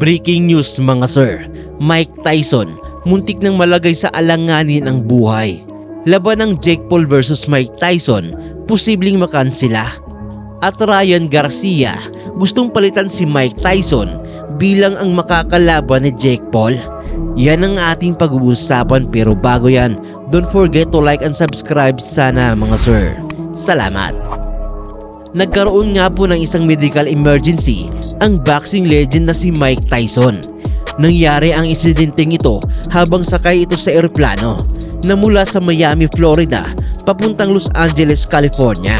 Breaking news mga sir, Mike Tyson muntik nang malagay sa alanganin ang buhay. Laban ng Jake Paul versus Mike Tyson, posibleng makansela. At Ryan Garcia gustong palitan si Mike Tyson bilang ang makakalaban ni Jake Paul. Yan ang ating pag-uusapan, pero bago yan, don't forget to like and subscribe sana mga sir. Salamat. Nagkaroon nga po ng isang medical emergency ang boxing legend na si Mike Tyson. Nangyari ang insidenteng ito habang sakay ito sa eroplano na mula sa Miami, Florida papuntang Los Angeles, California.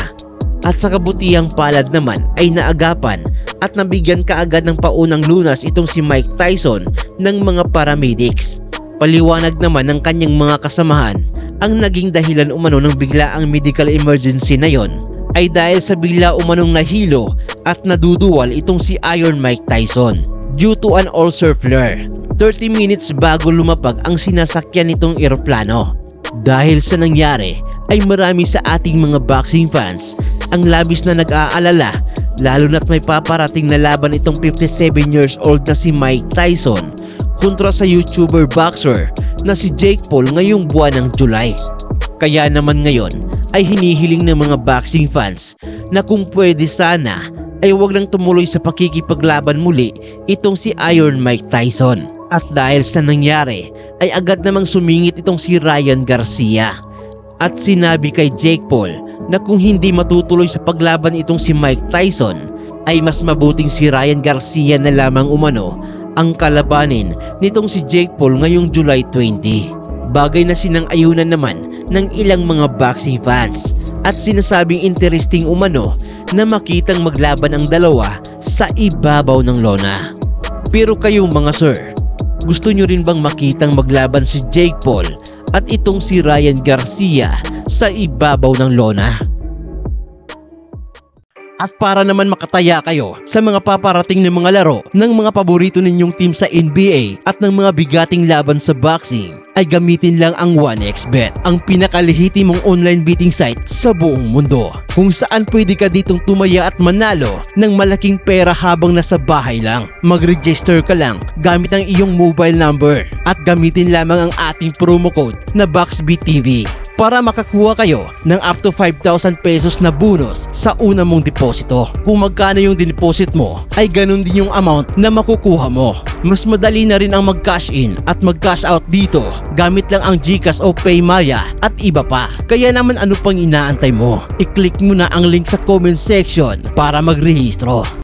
At sa kabutihang palad naman ay naagapan at nabigyan kaagad ng paunang lunas itong si Mike Tyson ng mga paramedics. Paliwanag naman ng kanyang mga kasamahan, ang naging dahilan umano ng biglaang medical emergency na yon ay dahil sa bigla umanong nahilo at naduduwal itong si Iron Mike Tyson due to an ulcer flare 30 minutes bago lumapag ang sinasakyan nitong eroplano. Dahil sa nangyari ay marami sa ating mga boxing fans ang labis na nag-aalala, lalo na't may paparating na laban itong 57 years old na si Mike Tyson kontra sa YouTuber boxer na si Jake Paul ngayong buwan ng July. Kaya naman ngayon ay hinihiling ng mga boxing fans na kung pwede sana ay wag lang tumuloy sa pakikipaglaban muli itong si Iron Mike Tyson. At dahil sa nangyari ay agad namang sumingit itong si Ryan Garcia at sinabi kay Jake Paul na kung hindi matutuloy sa paglaban itong si Mike Tyson ay mas mabuting si Ryan Garcia na lamang umano ang kalabanin nitong si Jake Paul ngayong July 20. Bagay na sinang-ayunan naman ng ilang mga boxing fans at sinasabing interesting umano na makitang maglaban ang dalawa sa ibabaw ng lona. Pero kayo mga sir, gusto nyo rin bang makitang maglaban si Jake Paul at itong si Ryan Garcia sa ibabaw ng lona? At para naman makataya kayo sa mga paparating na mga laro ng mga paborito ninyong team sa NBA at ng mga bigating laban sa boxing, ay gamitin lang ang 1xBet, ang pinakalehitimong online betting site sa buong mundo, kung saan pwede ka ditong tumaya at manalo ng malaking pera habang nasa bahay lang. Mag-register ka lang gamit ang iyong mobile number at gamitin lamang ang ating promo code na BoxBTV para makakuha kayo ng up to 5,000 pesos na bonus sa una mong deposito. Kung magkano yung deposit mo, ay ganun din yung amount na makukuha mo. Mas madali na rin ang mag-cash in at mag-cash out dito gamit lang ang GCash o PayMaya at iba pa. Kaya naman ano pang inaantay mo? I-click mo na ang link sa comment section para magrehistro.